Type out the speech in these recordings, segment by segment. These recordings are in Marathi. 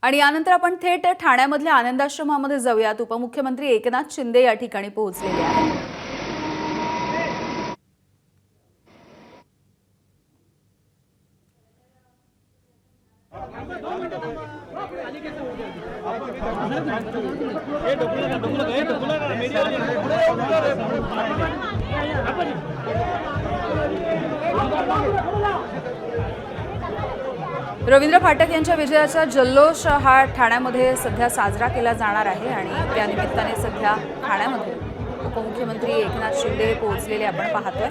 आणि यानंतर आपण थेट ठाण्यामधल्या आनंदाश्रमामध्ये जाऊयात। उपमुख्यमंत्री एकनाथ शिंदे या ठिकाणी पोहोचलेले आहेत। रवींद्र फाटक यांच्या विजयाचा जल्लोष हा ठाण्यामध्ये सध्या साजरा केला जाणार आहे आणि त्या निमित्ताने सध्या ठाण्यामध्ये उपमुख्यमंत्री एकनाथ शिंदे पोहोचलेले आपण पाहतोय।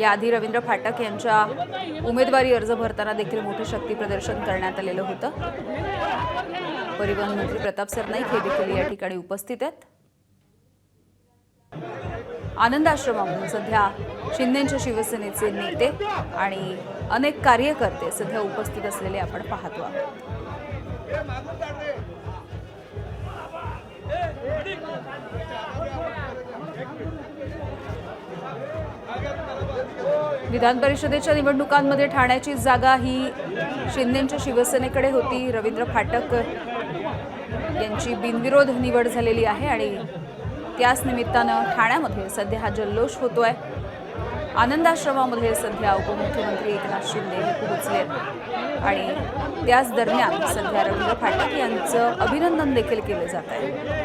याआधी रवींद्र फाटक यांच्या उमेदवारी अर्ज भरताना देखील मोठे शक्ती प्रदर्शन करण्यात आलेलं होतं। परिवहन मंत्री प्रताप सरनाईक हे देखील या ठिकाणी उपस्थित आहेत। आनंद आश्रमामध्ये सध्या शिंदेंच्या शिवसेनेचे नेते आणि अनेक कार्यकर्ते सध्या उपस्थित असलेले आपण पाहतो आहोत। विधान परिषदेच्या निवडणुकांमध्ये ठाण्याची जागा ही शिंदेंच्या शिवसेनेकडे होती। रवींद्र फाटक यांची बिनविरोध निवड झालेली आहे आणि त्याच निमित्तानं ठाण्यामध्ये सध्या हा जल्लोष होतोय। आनंदाश्रमामध्ये सध्या उपमुख्यमंत्री एकनाथ शिंदे हे पोहोचले आणि त्याच दरम्यान सध्या रवींद्र फाटक यांचं अभिनंदन देखील केलं जात आहे।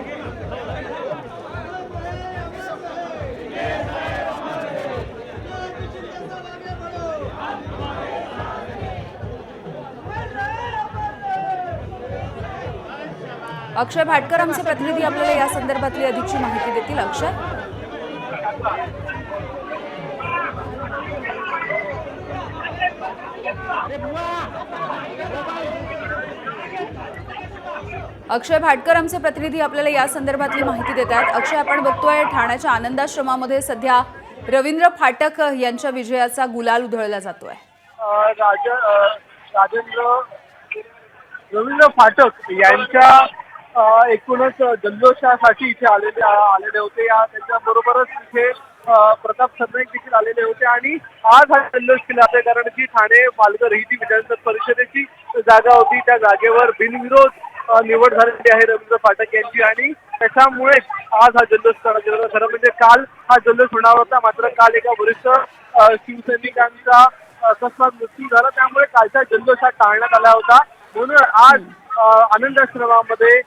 अक्षय भाटकर आमचे प्रतिनिधी आपल्याला या संदर्भातली अधिकची माहिती देतील। अक्षय, अक्षय भाटकर आमचे प्रतिनिधी आपल्याला या संदर्भातली माहिती देत आहेत। अक्षय, आपण बघतोय ठाण्याच्या आनंदाश्रमामध्ये सध्या रवींद्र फाटक यांच्या विजयाचा गुलाल उधळला जातोय। रवींद्र फाटक यांच्या एकूणच जल्लोषासाठी इथे आलेले होते। त्याच्याबरोबरच इथे प्रताप सरनाईक देखील आलेले होते आणि आज हा जल्लोष केला जातोय कारण की ठाणे पालघर ही जी विधान परिषदेची जागा होती त्या जागेवर बिनविरोध निवड झालेली आहे रवींद्र फाटक यांची आणि त्याच्यामुळे आज हा जल्लोष करण्यात गेला। खरं म्हणजे काल हा जल्लोष होणार होता, मात्र काल एका वरिष्ठ शिवसैनिकांचा अकस्मात मृत्यू झाला, त्यामुळे कालचा जल्लोष हा टाळण्यात आला होता। म्हणून आज आनंदाश्रमामध्ये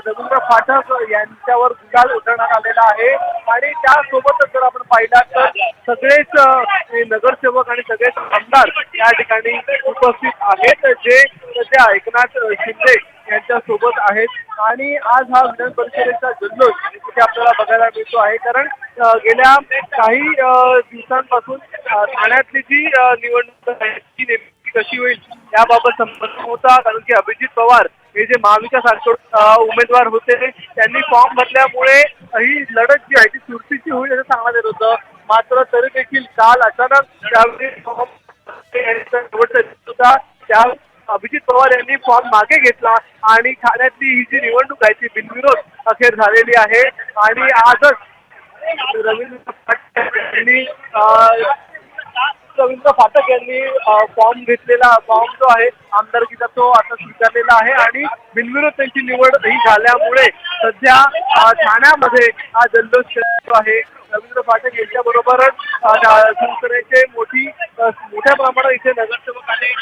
रवींद्र फाटक यांच्यावर गुलाल उधळण्यात आलेला आहे आणि त्यासोबतच जर आपण पाहिला तर सगळेच नगरसेवक आणि सगळेच आमदार या ठिकाणी उपस्थित आहेत जे सध्या एकनाथ शिंदे यांच्या सोबत आहेत आणि आज हा विधान परिषदेचा जल्लोष इथे आपल्याला बघायला मिळतो आहे कारण गेल्या काही दिवसांपासून ठाण्यातली जी निवडणूक आहे ती नेमकी कशी होईल याबाबत संपर्क होता, कारण की अभिजित पवार हे जे महाविकास आघाडी उमेदवार होते त्यांनी फॉर्म भरल्यामुळे ही लढत जी आहे ती चुरशीची होईल असं सांगण्यात येत होतं, मात्र तरी देखील काल अचानक त्यावेळी होता त्या अभिजित पवार यांनी फॉर्म मागे घेतला आणि ठाण्यातली ही जी निवडणूक आहे ती बिनविरोध अखेर झालेली आहे आणि आजच रवींद्र फाटक यांनी फॉर्म घेतलेला फॉर्म जो आहे आमदारकीचा तो आता स्वीकारलेला आहे आणि बिनविरोध त्यांची निवड ही झाल्यामुळे सध्या ठाण्यामध्ये हा जल्लोष सुरू आहे। रवींद्र फाटक यांच्या बरोबरच शिवसेनेचे मोठ्या प्रमाणात इथे नगरसेवक आणि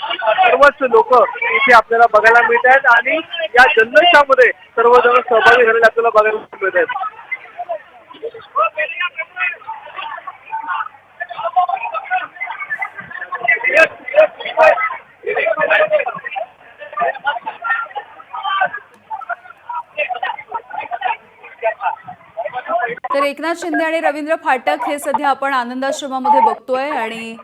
सर्वच लोक इथे आपल्याला बघायला मिळत आहेत आणि या जल्लोषामध्ये सर्वजण सहभागी झालेले आपल्याला बघायला मिळत आहेत। तर एकनाथ शिंदे आणि रवींद्र फाटक हे सध्या आपण आनंदाश्रमामध्ये बघतोय आणि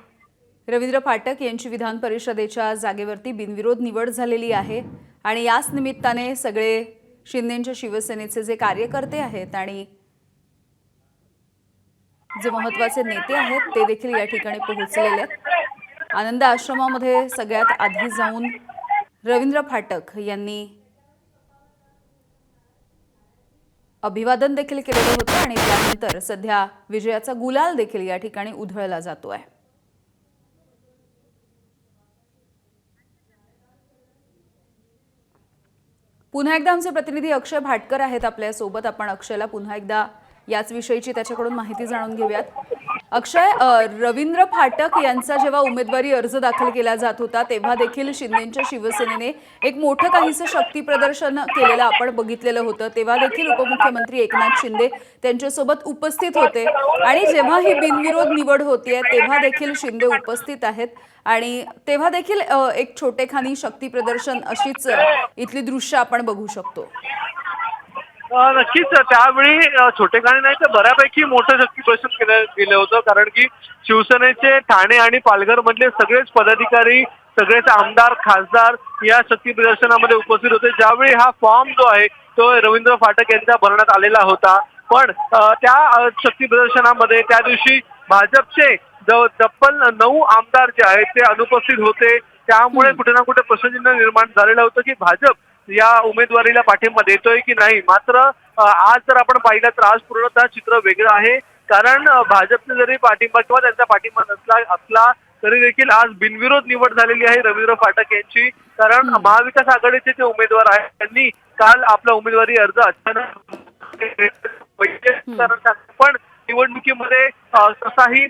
रवींद्र फाटक यांची विधान परिषदेच्या जागेवरती बिनविरोध निवड झालेली आहे आणि याच निमित्ताने सगळे शिंदेंच्या शिवसेनेचे जे कार्यकर्ते आहेत आणि जे महत्त्वाचे नेते आहेत ते देखील या ठिकाणी पोहोचलेले आहेत। आनंद आश्रमामध्ये सगळ्यात आधी जाऊन रवींद्र फाटक यांनी अभिवादन देखील केलेलं होतं आणि त्यानंतर सध्या विजयाचा गुलाल देखील या ठिकाणी उधळला जातोय। पुन्हा एकदा आमचे प्रतिनिधी अक्षय भाटकर आहेत आपल्यासोबत. आपण अक्षयला पुन्हा एकदा याच विषयीची त्याच्याकडून माहिती जाणून घेऊयात. अक्षय, रवींद्र फाटक यांचा जेव्हा उमेदवारी अर्ज दाखल केला जात होता तेव्हा देखील शिंदेच्या शिवसेनेने एक मोठं काहीसं शक्ती प्रदर्शन केलेलं आपण बघितलेलं होतं. तेव्हा देखील उपमुख्यमंत्री एकनाथ शिंदे त्यांच्यासोबत उपस्थित होते आणि जेव्हा ही बिनविरोध निवड होतीये तेव्हा देखील शिंदे उपस्थित आहेत आणि तेव्हा देखील एक छोटेखानी शक्ती प्रदर्शन अशीच इथली दृश्य आपण बघू शकतो. नक्कीच त्यावेळी छोटेखानी नाही तर बऱ्यापैकी मोठं शक्ती प्रदर्शन केलं गेलं होतं, कारण की शिवसेनेचे ठाणे आणि पालघर मधले सगळेच पदाधिकारी, सगळेच आमदार, खासदार या शक्ती प्रदर्शनामध्ये उपस्थित होते. ज्यावेळी हा फॉर्म जो आहे तो रवींद्र फाटक यांचा भरण्यात आलेला होता, पण त्या शक्ती प्रदर्शनामध्ये त्या दिवशी भाजपचे तब्बल 9 आमदार जे आहेत ते अनुपस्थित होते. त्यामुळे कुठे ना कुठे प्रश्नचिन्ह निर्माण झालेलं होतं की भाजप या उमेदवारीला पाठिंबा देतोय की नाही. मात्र आज जर आपण पाहिलं तर आज पूर्णतः चित्र वेगळं आहे, कारण भाजपने जरी पाठिंबा किंवा त्यांचा पाठिंबा असला तरी देखील आज बिनविरोध निवड झालेली आहे रवींद्र फाटक यांची. कारण महाविकास आघाडीचे जे उमेदवार आहेत त्यांनी काल आपला उमेदवारी अर्ज अचानक पण निवडणुकीमध्ये तसाही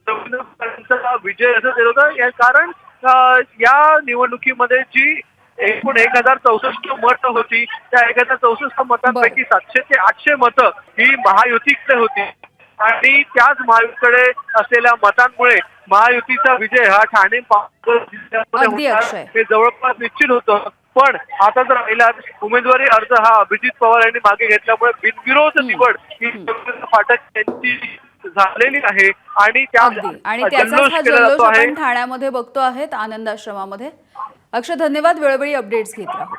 रवींद्र फाटकांचा विजय असं दिलं होतं, कारण या निवडणुकीमध्ये जी एकूण 1064 मतं होती त्या 1064 मतांपैकी 700 ते 800 मतं ही महायुतीकडे होती आणि त्याच महायुतीकडे असलेल्या मतांमुळे महायुतीचा विजय हा ठाणे पालघर जिल्ह्यामध्ये होणार हे जवळपास निश्चित होतं. पण आता जर पाहिला उमेदवारी अर्ज हा अभिजित पवार यांनी मागे घेतल्यामुळे बिनविरोध निवड ही फाटक यांची झालेली आहे आणि त्याचाच हा जल्लोष आपण ठाण्यामध्ये बघतो आहेत आनंद आश्रमामध्ये. अक्षय, धन्यवाद. वेळोवेळी अपडेट्स घेत राहू.